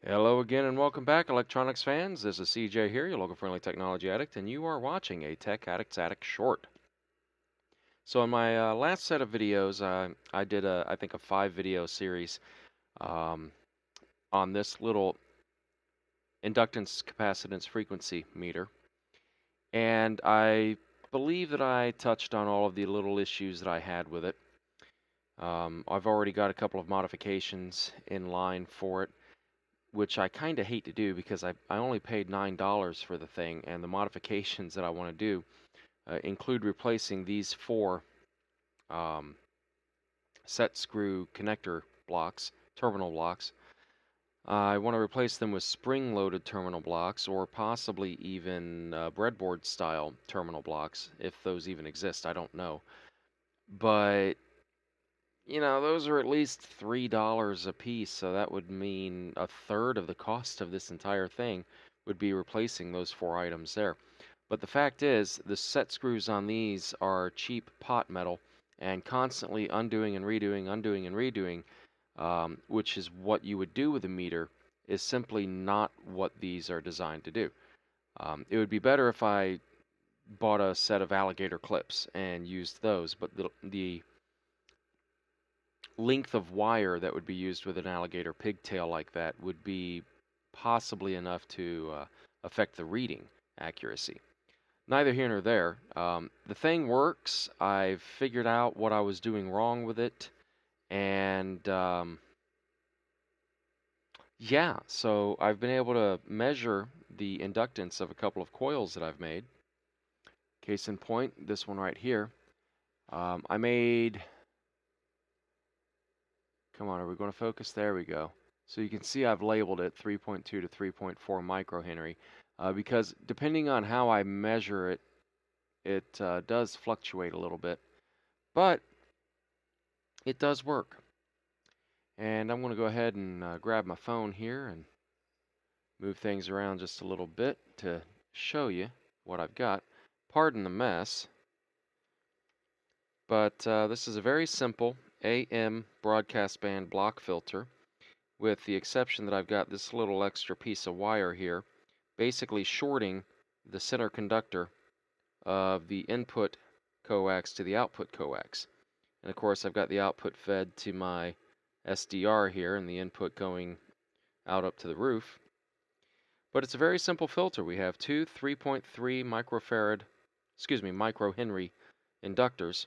Hello again and welcome back, electronics fans. This is CJ here, your local friendly technology addict, and you are watching a Tech Addicts Addict short. So in my last set of videos, I did I think a 5 video series um, on this little inductance capacitance frequency meter, and I believe that I touched on all of the little issues that I had with it. I've already got a couple of modifications in line for it, which I kind of hate to do because I only paid $9 for the thing, and the modifications that I want to do include replacing these four um, set screw connector blocks, terminal blocks. I want to replace them with spring-loaded terminal blocks or possibly even breadboard style terminal blocks, if those even exist. I don't know. But those are at least $3 a piece, so that would mean a third of the cost of this entire thing would be replacing those four items there. But the fact is, the set screws on these are cheap pot metal and constantly undoing and redoing, which is what you would do with a meter, is simply not what these are designed to do. It would be better if I bought a set of alligator clips and used those, but the length of wire that would be used with an alligator pigtail like that would be possibly enough to affect the reading accuracy. Neither here nor there. The thing works. I've figured out what I was doing wrong with it, and yeah, so I've been able to measure the inductance of a couple of coils that I've made. Case in point, this one right here. I made, come on, are we going to focus? There we go. So you can see I've labeled it 3.2 to 3.4 microhenry because depending on how I measure it, it does fluctuate a little bit, but it does work. And I'm going to go ahead and grab my phone here and move things around just a little bit to show you what I've got. Pardon the mess, but this is a very simple AM broadcast band block filter, with the exception that I've got this little extra piece of wire here, basically shorting the center conductor of the input coax to the output coax. And of course, I've got the output fed to my SDR here and the input going out up to the roof. But it's a very simple filter. We have two 3.3 microhenry inductors,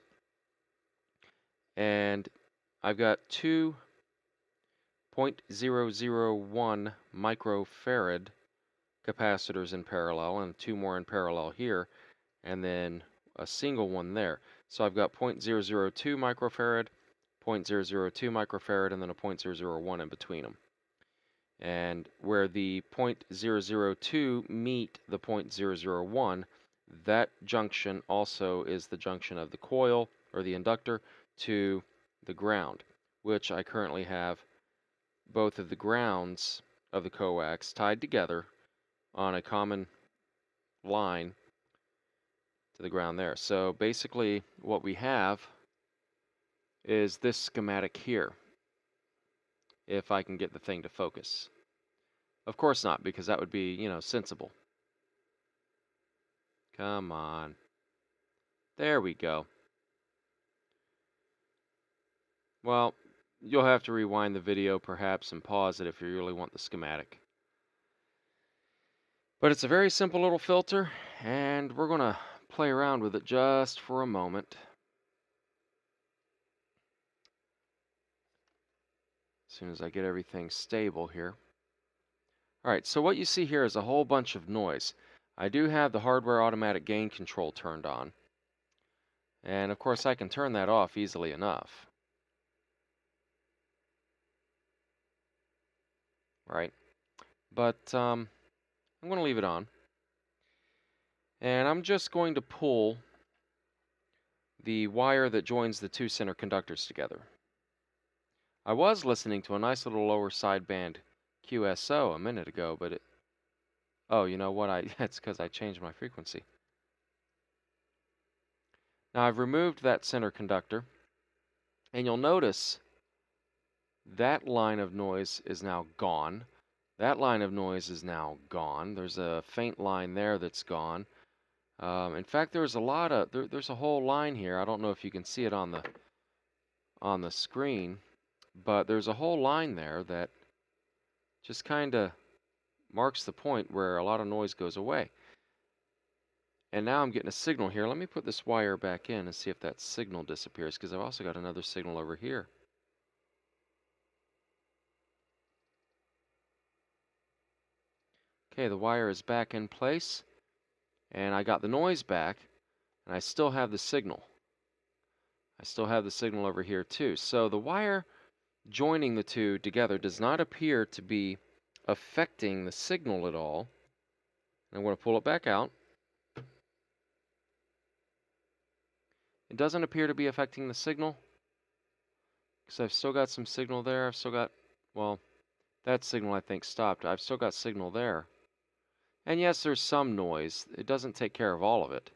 and I've got two 0.001 microfarad capacitors in parallel and two more in parallel here, and then a single one there. So I've got 0.002 microfarad, 0.002 microfarad, and then a 0.001 in between them. And where the 0.002 meet the 0.001, that junction also is the junction of the coil or the inductor to the ground, which I currently have both of the grounds of the coax tied together on a common line to the ground there. So basically what we have is this schematic here, if I can get the thing to focus. Of course not, because that would be, sensible. Come on. There we go. Well, you'll have to rewind the video perhaps and pause it if you really want the schematic. But it's a very simple little filter, and we're going to play around with it just for a moment. As soon as I get everything stable here. Alright, so what you see here is a whole bunch of noise. I do have the hardware automatic gain control turned on. And of course I can turn that off easily enough. Right? But I'm going to leave it on. And I'm just going to pull the wire that joins the two center conductors together. I was listening to a nice little lower sideband QSO a minute ago, but oh, you know what? It's because I changed my frequency. Now I've removed that center conductor, and you'll notice that line of noise is now gone. That line of noise is now gone. There's a faint line there that's gone. In fact, there's a lot of there's a whole line here. I don't know if you can see it on the screen, but there's a whole line there that just kind of marks the point where a lot of noise goes away. And now I'm getting a signal here. Let me put this wire back in and see if that signal disappears, because I've also got another signal over here. Okay, the wire is back in place, and I got the noise back, and I still have the signal. I still have the signal over here too. So the wire joining the two together does not appear to be affecting the signal at all. I'm going to pull it back out. It doesn't appear to be affecting the signal, because I've still got some signal there. I've still got, well, that signal I think stopped. I've still got signal there. And yes, there's some noise. It doesn't take care of all of it.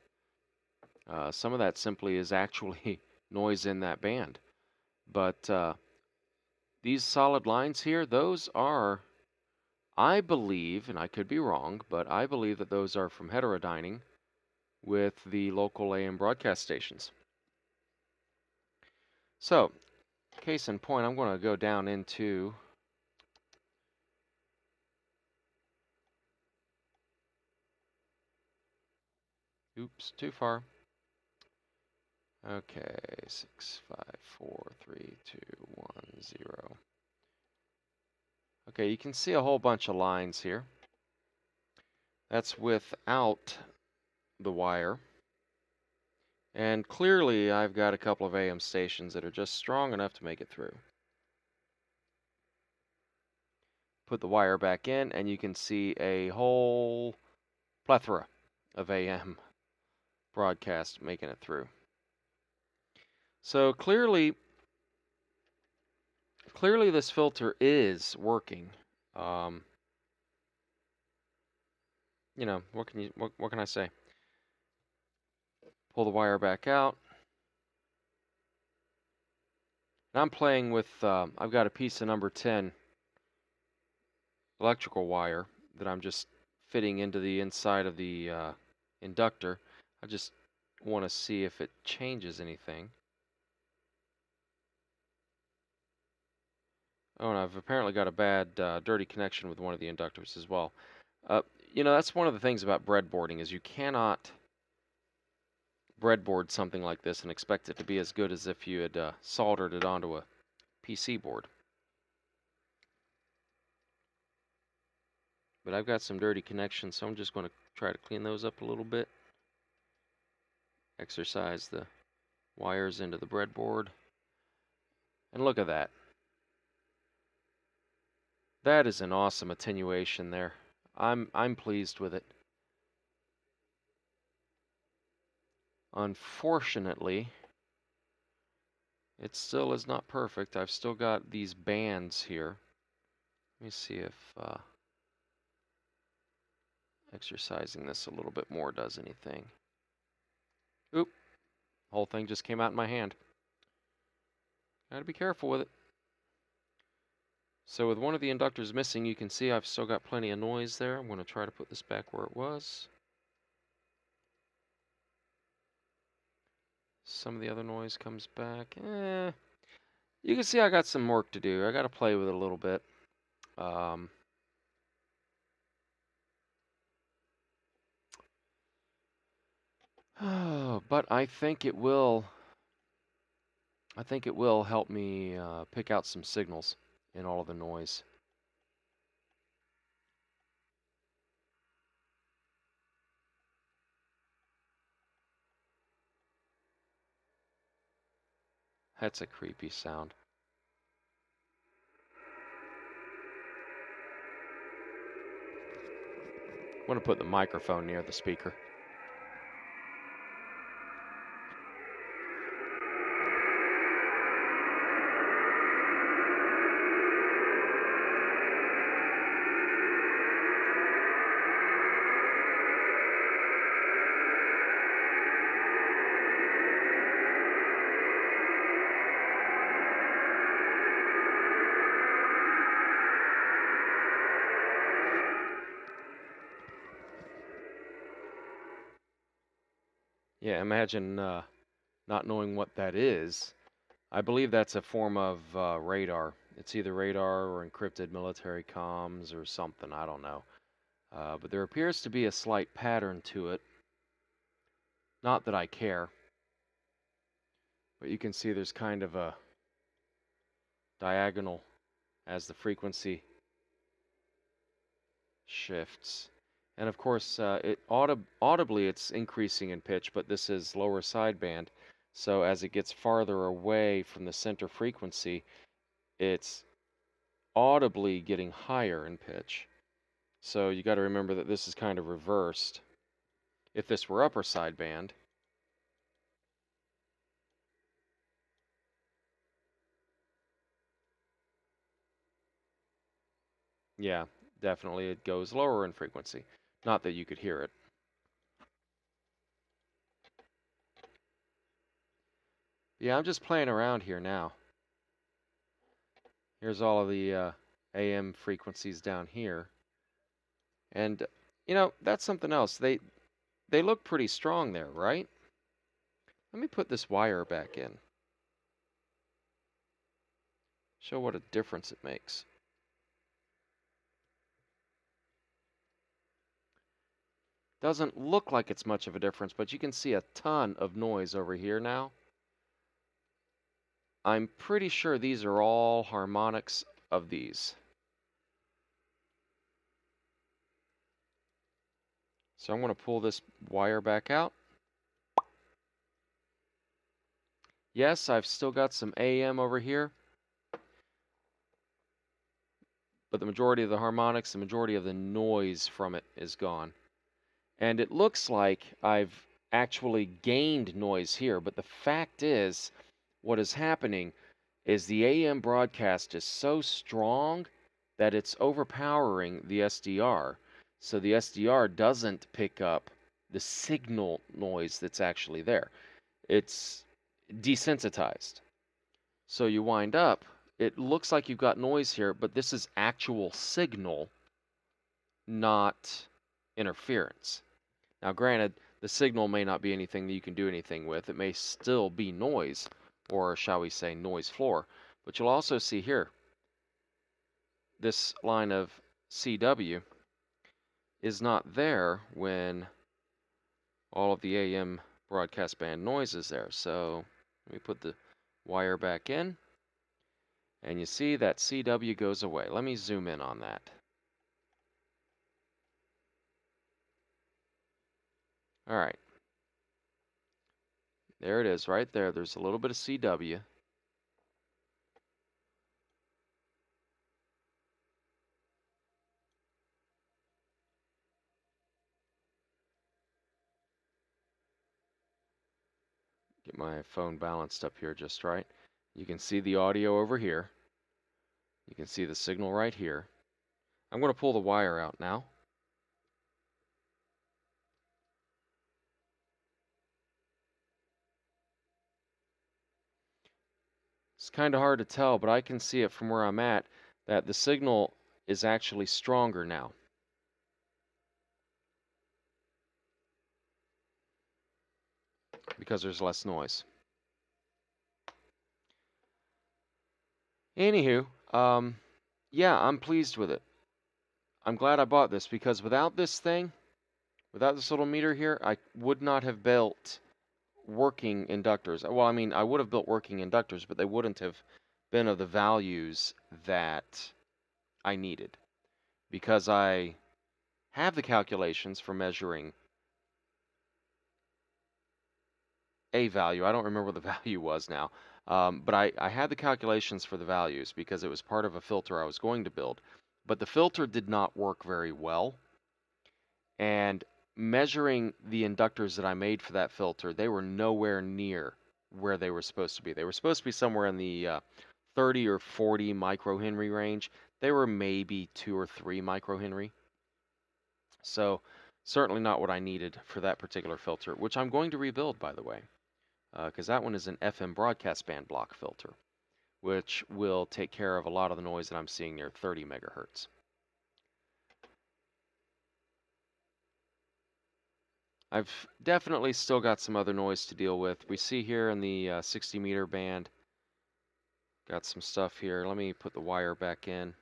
Some of that simply is actually noise in that band. But these solid lines here, those are, I believe, and I could be wrong, but I believe that those are from heterodyning with the local AM broadcast stations. So, case in point, I'm going to go down into oops, too far. Okay, 6, 5, 4, 3, 2, 1, 0. Okay, you can see a whole bunch of lines here. That's without the wire. And clearly I've got a couple of AM stations that are just strong enough to make it through. Put the wire back in and you can see a whole plethora of AM broadcast making it through. So clearly this filter is working. You know, what can I say? Pull the wire back out. Now I'm playing with, I've got a piece of number 10 electrical wire that I'm just fitting into the inside of the inductor. I just want to see if it changes anything. Oh, and I've apparently got a bad, dirty connection with one of the inductors as well. You know, that's one of the things about breadboarding is you cannot breadboard something like this and expect it to be as good as if you had soldered it onto a PC board. But I've got some dirty connections, so I'm just going to try to clean those up a little bit. Exercise the wires into the breadboard. And look at that. That is an awesome attenuation there. I'm pleased with it. Unfortunately, it still is not perfect. I've still got these bands here. Let me see if exercising this a little bit more does anything. Oop, whole thing just came out in my hand. Gotta be careful with it. So with one of the inductors missing, you can see I've still got plenty of noise there. I'm going to try to put this back where it was. Some of the other noise comes back. You can see I got some work to do. I got to play with it a little bit. But I think it will. I think it will help me pick out some signals in all of the noise. That's a creepy sound. I'm going to put the microphone near the speaker. Yeah, imagine not knowing what that is. I believe that's a form of radar. It's either radar or encrypted military comms or something. I don't know. But there appears to be a slight pattern to it. Not that I care. But you can see there's kind of a diagonal as the frequency shifts. And of course, audibly it's increasing in pitch, but this is lower sideband. So as it gets farther away from the center frequency, it's audibly getting higher in pitch. So you got to remember that this is kind of reversed. If this were upper sideband, yeah, definitely it goes lower in frequency. Not that you could hear it. Yeah, I'm just playing around here now. Here's all of the AM frequencies down here. And, you know, that's something else. They look pretty strong there, right? Let me put this wire back in. Show what a difference it makes. Doesn't look like it's much of a difference, but you can see a ton of noise over here now. I'm pretty sure these are all harmonics of these. So I'm going to pull this wire back out. Yes, I've still got some AM over here, but the majority of the harmonics, the majority of the noise from it is gone. And it looks like I've actually gained noise here, but the fact is, what is happening is the AM broadcast is so strong that it's overpowering the SDR. So the SDR doesn't pick up the signal noise that's actually there. It's desensitized. So you wind up, it looks like you've got noise here, but this is actual signal, not interference. Now, granted, the signal may not be anything that you can do anything with. It may still be noise, or shall we say noise floor. But you'll also see here, this line of CW is not there when all of the AM broadcast band noise is there. So let me put the wire back in, and you see that CW goes away. Let me zoom in on that. All right. There it is right there. There's a little bit of CW. Get my phone balanced up here just right. You can see the audio over here. You can see the signal right here. I'm going to pull the wire out now. It's kind of hard to tell, but I can see it from where I'm at that the signal is actually stronger now. Because there's less noise. Anywho, yeah, I'm pleased with it. I'm glad I bought this because without this thing, without this little meter here, I would not have built working inductors. Well, I mean, I would have built working inductors, but they wouldn't have been of the values that I needed because I have the calculations for measuring a value. I don't remember what the value was now, but I had the calculations for the values because it was part of a filter I was going to build. But the filter did not work very well. And measuring the inductors that I made for that filter, they were nowhere near where they were supposed to be. They were supposed to be somewhere in the 30 or 40 microhenry range. They were maybe 2 or 3 microhenry. So certainly not what I needed for that particular filter, which I'm going to rebuild, by the way, because that one is an FM broadcast band block filter, which will take care of a lot of the noise that I'm seeing near 30 megahertz. I've definitely still got some other noise to deal with. We see here in the 60-meter band, got some stuff here. Let me put the wire back in.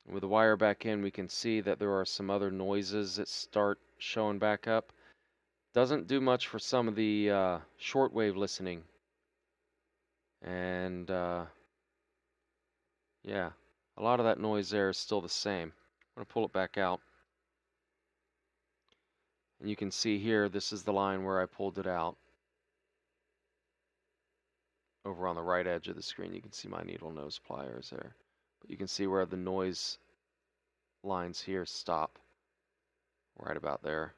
With the wire back in, we can see that there are some other noises that start showing back up. Doesn't do much for some of the shortwave listening. And yeah, a lot of that noise there is still the same. I'm going to pull it back out. And you can see here, this is the line where I pulled it out. Over on the right edge of the screen, you can see my needle nose pliers there. But you can see where the noise lines here stop. Right about there.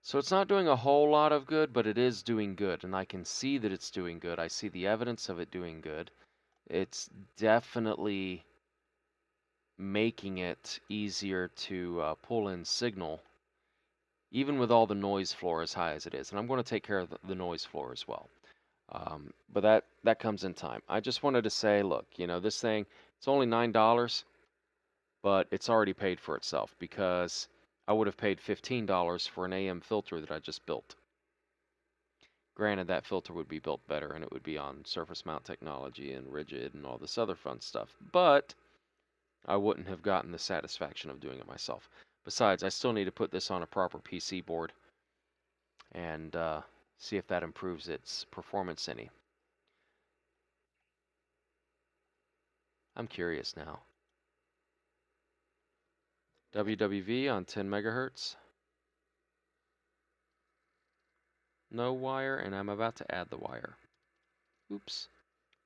So it's not doing a whole lot of good, but it is doing good. And I can see that it's doing good. I see the evidence of it doing good. It's definitely making it easier to pull in signal, even with all the noise floor as high as it is. And I'm going to take care of the noise floor as well. But that comes in time. I just wanted to say, look, you know, this thing, it's only $9, but it's already paid for itself because I would have paid $15 for an AM filter that I just built. Granted, that filter would be built better and it would be on surface mount technology and rigid and all this other fun stuff, but I wouldn't have gotten the satisfaction of doing it myself. Besides, I still need to put this on a proper PC board and see if that improves its performance any. I'm curious now. WWV on 10 megahertz. No wire, and I'm about to add the wire. Oops,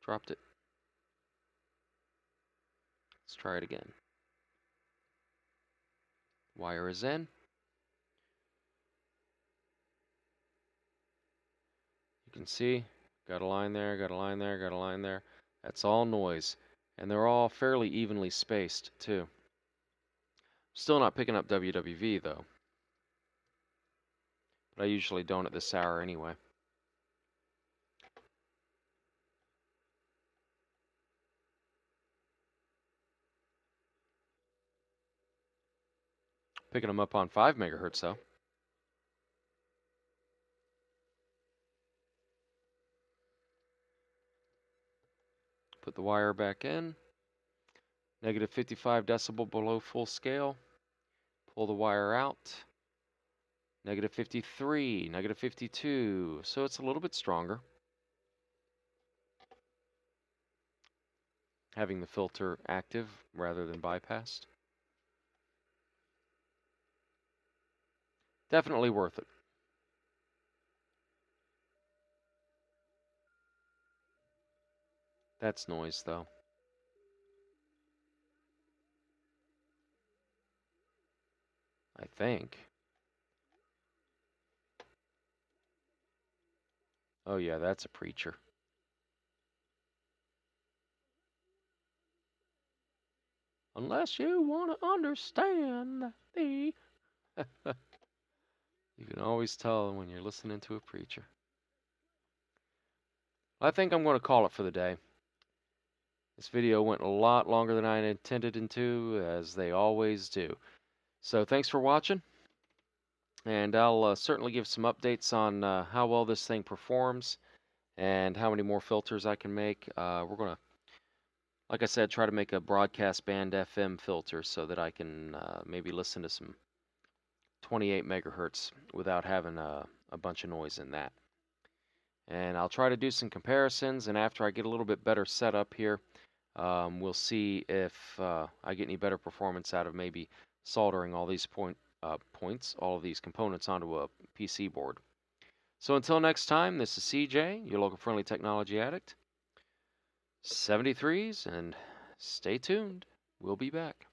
dropped it. Let's try it again. Wire is in. You can see, got a line there, got a line there, got a line there. That's all noise. And they're all fairly evenly spaced, too. Still not picking up WWV, though. But I usually don't at this hour anyway. Picking them up on 5 megahertz, though. Put the wire back in. Negative 55 decibel below full scale. Pull the wire out. Negative 53, negative 52. So it's a little bit stronger. Having the filter active rather than bypassed. Definitely worth it. That's noise, though. I think. Oh yeah, that's a preacher. Unless you want to understand the... You can always tell when you're listening to a preacher. I think I'm going to call it for the day. This video went a lot longer than I intended it to, as they always do. So thanks for watching, and I'll certainly give some updates on how well this thing performs and how many more filters I can make. We're going to, like I said, try to make a broadcast band FM filter so that I can maybe listen to some 28 megahertz without having a bunch of noise in that. And I'll try to do some comparisons, and after I get a little bit better set up here, we'll see if I get any better performance out of maybe soldering all these all of these components onto a PC board. So until next time, this is CJ, your local friendly technology addict. 73s, and stay tuned. We'll be back.